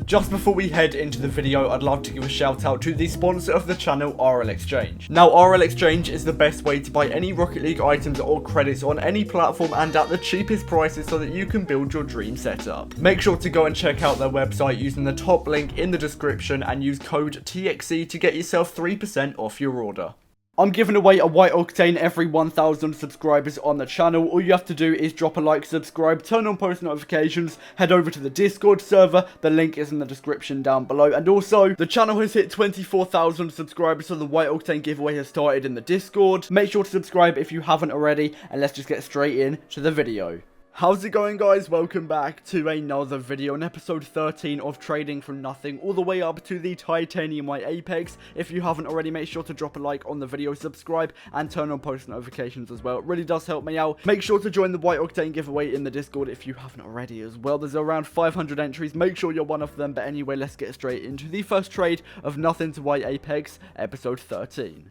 Just before we head into the video, I'd love to give a shout out to the sponsor of the channel, RL Exchange. Now, RL Exchange is the best way to buy any Rocket League items or credits on any platform and at the cheapest prices so that you can build your dream setup. Make sure to go and check out their website using the top link in the description and use code TXE to get yourself 3% off your order. I'm giving away a White Octane every 1,000 subscribers on the channel. All you have to do is drop a like, subscribe, turn on post notifications, head over to the Discord server. The link is in the description down below. And also, the channel has hit 24,000 subscribers, so the White Octane giveaway has started in the Discord. Make sure to subscribe if you haven't already, and let's just get straight into the video. How's it going, guys? Welcome back to another video in episode 13 of Trading from Nothing all the way up to the Titanium White Apex. If you haven't already, make sure to drop a like on the video, subscribe, and turn on post notifications as well. It really does help me out. Make sure to join the White Octane giveaway in the Discord if you haven't already as well. There's around 500 entries. Make sure you're one of them. But anyway, let's get straight into the first trade of Nothing to White Apex, episode 13.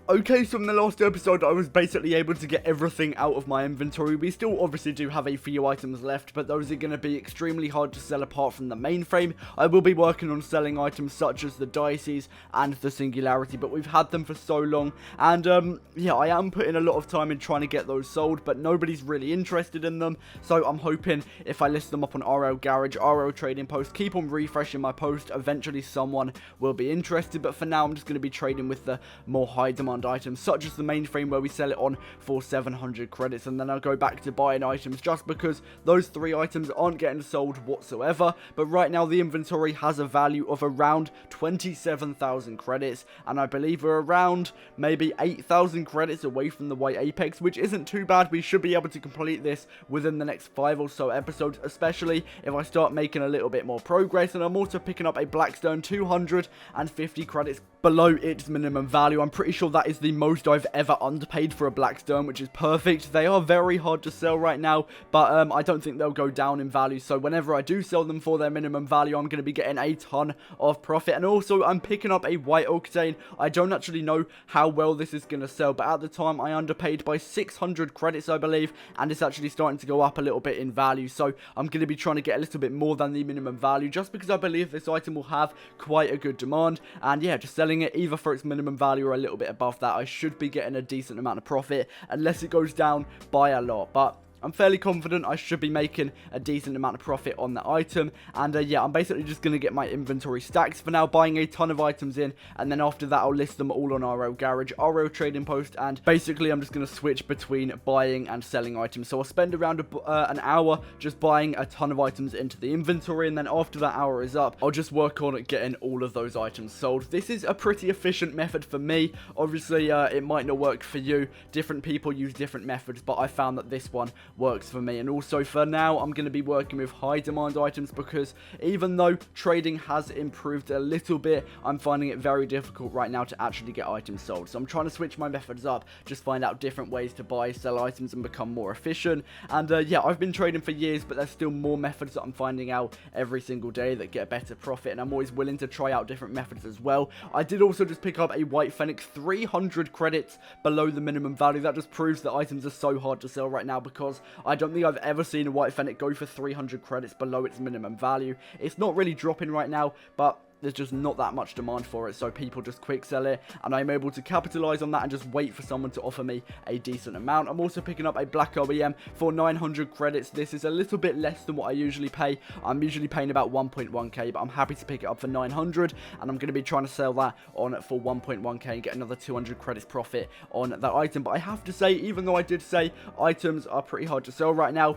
Okay, so in the last episode, I was basically able to get everything out of my inventory. We still obviously do have a few items left, but those are going to be extremely hard to sell apart from the mainframe. I will be working on selling items such as the Dices and the Singularity, but we've had them for so long. And, yeah, I am putting a lot of time in trying to get those sold, but nobody's really interested in them. So I'm hoping if I list them up on RL Garage, RL Trading Post, keep on refreshing my post, eventually someone will be interested. But for now, I'm just going to be trading with the more high demand items such as the mainframe, where we sell it on for 700 credits, and then I'll go back to buying items just because those three items aren't getting sold whatsoever. But right now the inventory has a value of around 27,000 credits, and I believe we're around maybe 8,000 credits away from the White Apex, which isn't too bad. We should be able to complete this within the next 5 or so episodes, especially if I start making a little bit more progress. And I'm also picking up a Blackstone 250 credits below its minimum value. I'm pretty sure that is the most I've ever underpaid for a Blackstone, which is perfect. They are very hard to sell right now, but I don't think they'll go down in value. So whenever I do sell them for their minimum value, I'm going to be getting a ton of profit. And also, I'm picking up a White Octane. I don't actually know how well this is going to sell, but at the time I underpaid by 600 credits, I believe, and it's actually starting to go up a little bit in value. So I'm going to be trying to get a little bit more than the minimum value, just because I believe this item will have quite a good demand. And yeah, just selling it either for its minimum value or a little bit above that, I should be getting a decent amount of profit, unless it goes down by a lot. But I'm fairly confident I should be making a decent amount of profit on that item. And yeah, I'm basically just going to get my inventory stacked for now, buying a ton of items in, and then after that I'll list them all on RL Garage, RL Trading Post, and basically I'm just going to switch between buying and selling items. So I'll spend around an hour just buying a ton of items into the inventory, and then after that hour is up, I'll just work on getting all of those items sold. This is a pretty efficient method for me. Obviously, it might not work for you. Different people use different methods, but I found that this one works for me. And also for now, I'm going to be working with high demand items, because even though trading has improved a little bit, I'm finding it very difficult right now to actually get items sold. So I'm trying to switch my methods up, just find out different ways to buy, sell items, and become more efficient. And yeah, I've been trading for years, but there's still more methods that I'm finding out every single day that get a better profit, and I'm always willing to try out different methods as well. I did also just pick up a White Fennec, 300 credits below the minimum value. That just proves that items are so hard to sell right now, because I don't think I've ever seen a White Fennec go for 300 credits below its minimum value. It's not really dropping right now, but there's just not that much demand for it, so people just quick sell it, and I'm able to capitalize on that and just wait for someone to offer me a decent amount. I'm also picking up a Black OEM for 900 credits. This is a little bit less than what I usually pay. I'm usually paying about 1.1k, but I'm happy to pick it up for 900, and I'm going to be trying to sell that on for 1.1k and get another 200 credits profit on that item. But I have to say, even though I did say items are pretty hard to sell right now,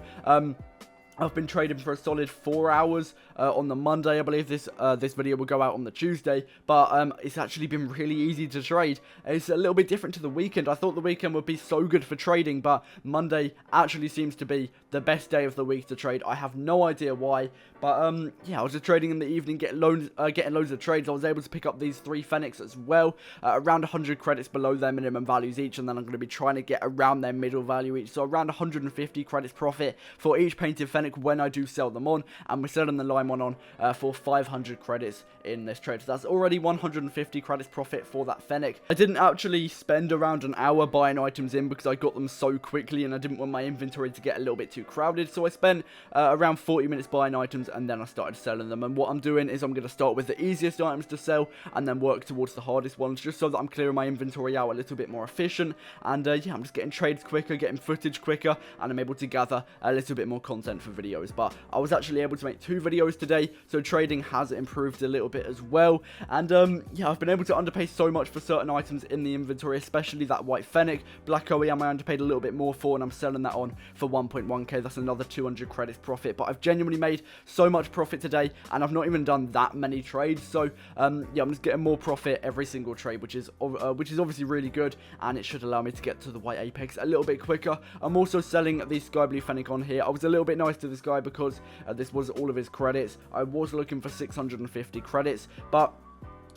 I've been trading for a solid 4 hours on the Monday. I believe this video will go out on the Tuesday, but it's actually been really easy to trade. It's a little bit different to the weekend. I thought the weekend would be so good for trading, but Monday actually seems to be the best day of the week to trade. I have no idea why, but yeah, I was just trading in the evening, getting loads of trades. I was able to pick up these 3 Fennecs as well, around 100 credits below their minimum values each, and then I'm going to be trying to get around their middle value each, so around 150 credits profit for each painted Fennec. Fennec when I do sell them on, and we're selling the lime one on for 500 credits in this trade. So that's already 150 credits profit for that Fennec. I didn't actually spend around an hour buying items in because I got them so quickly and I didn't want my inventory to get a little bit too crowded. So I spent around 40 minutes buying items, and then I started selling them. And what I'm doing is I'm going to start with the easiest items to sell and then work towards the hardest ones, just so that I'm clearing my inventory out a little bit more efficient. And yeah, I'm just getting trades quicker, getting footage quicker, and I'm able to gather a little bit more content for videos. But I was actually able to make 2 videos today, so trading has improved a little bit as well. And yeah, I've been able to underpay so much for certain items in the inventory, especially that white Fennec. Black OEM I underpaid a little bit more for, and I'm selling that on for 1.1k. That's another 200 credits profit. But I've genuinely made so much profit today, and I've not even done that many trades. So yeah, I'm just getting more profit every single trade, which is obviously really good, and it should allow me to get to the white Apex a little bit quicker. I'm also selling the Sky Blue Fennec on here. I was a little bit nice to this guy because this was all of his credits. I was looking for 650 credits, but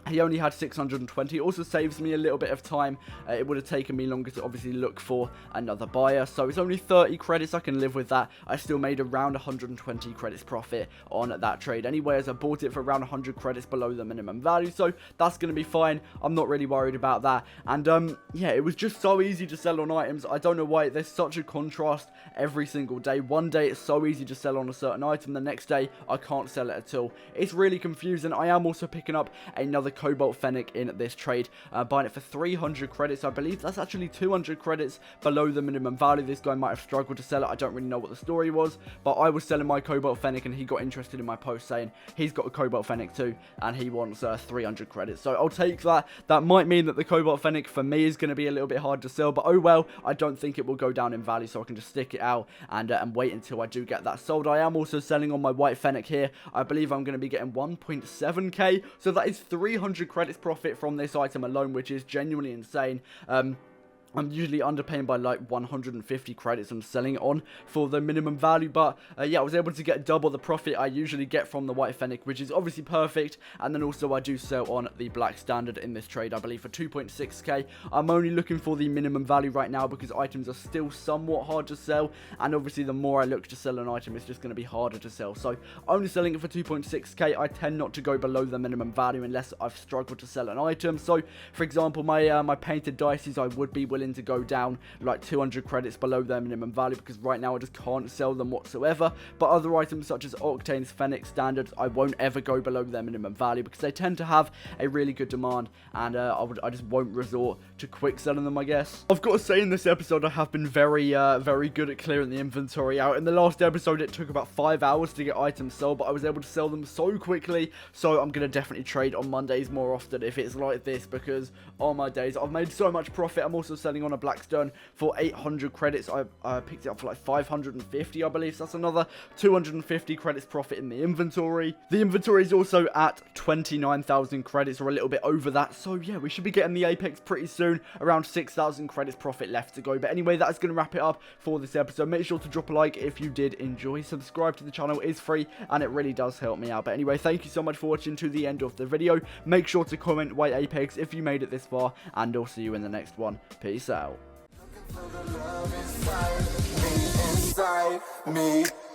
he only had 620. It also saves me a little bit of time. It would have taken me longer to obviously look for another buyer. So it's only 30 credits. I can live with that. I still made around 120 credits profit on that trade anyway, as I bought it for around 100 credits below the minimum value. So that's going to be fine. I'm not really worried about that. And yeah, it was just so easy to sell on items. I don't know why. There's such a contrast every single day. One day it's so easy to sell on a certain item. The next day I can't sell it at all. It's really confusing. I am also picking up another Cobalt Fennec in this trade, buying it for 300 credits. I believe that's actually 200 credits below the minimum value. This guy might have struggled to sell it. I don't really know what the story was, but I was selling my Cobalt Fennec and he got interested in my post saying he's got a Cobalt Fennec too and he wants 300 credits. So I'll take that. That might mean that the Cobalt Fennec for me is going to be a little bit hard to sell, but oh well. I don't think it will go down in value, so I can just stick it out and wait until I do get that sold. I am also selling on my white Fennec here. I believe I'm going to be getting 1.7k, so that is 300 credits profit from this item alone, which is genuinely insane. I'm usually underpaying by like 150 credits and selling it on for the minimum value, but yeah, I was able to get double the profit I usually get from the white Fennec, which is obviously perfect. And then also I do sell on the black standard in this trade, I believe for 2.6k. I'm only looking for the minimum value right now because items are still somewhat hard to sell, and obviously the more I look to sell an item, it's just going to be harder to sell. So only selling it for 2.6k. I tend not to go below the minimum value unless I've struggled to sell an item. So for example, my painted dices, I would be willing to go down like 200 credits below their minimum value because right now I just can't sell them whatsoever. But other items such as Octane's Fennec standards, I won't ever go below their minimum value because they tend to have a really good demand, and I just won't resort to quick selling them, I guess. I've got to say, in this episode I have been very good at clearing the inventory out. In the last episode it took about 5 hours to get items sold, but I was able to sell them so quickly. So I'm going to definitely trade on Mondays more often if it's like this, because on my days I've made so much profit. I'm also selling on a Blackstone for 800 credits. I picked it up for like 550, I believe. So that's another 250 credits profit in the inventory. The inventory is also at 29,000 credits, or a little bit over that. So yeah, we should be getting the Apex pretty soon. Around 6,000 credits profit left to go. But anyway, that is going to wrap it up for this episode. Make sure to drop a like if you did enjoy. Subscribe to the channel. It is free and it really does help me out. But anyway, thank you so much for watching to the end of the video. Make sure to comment white Apex if you made it this far, and I'll see you in the next one. Peace out. For the love inside me, inside me.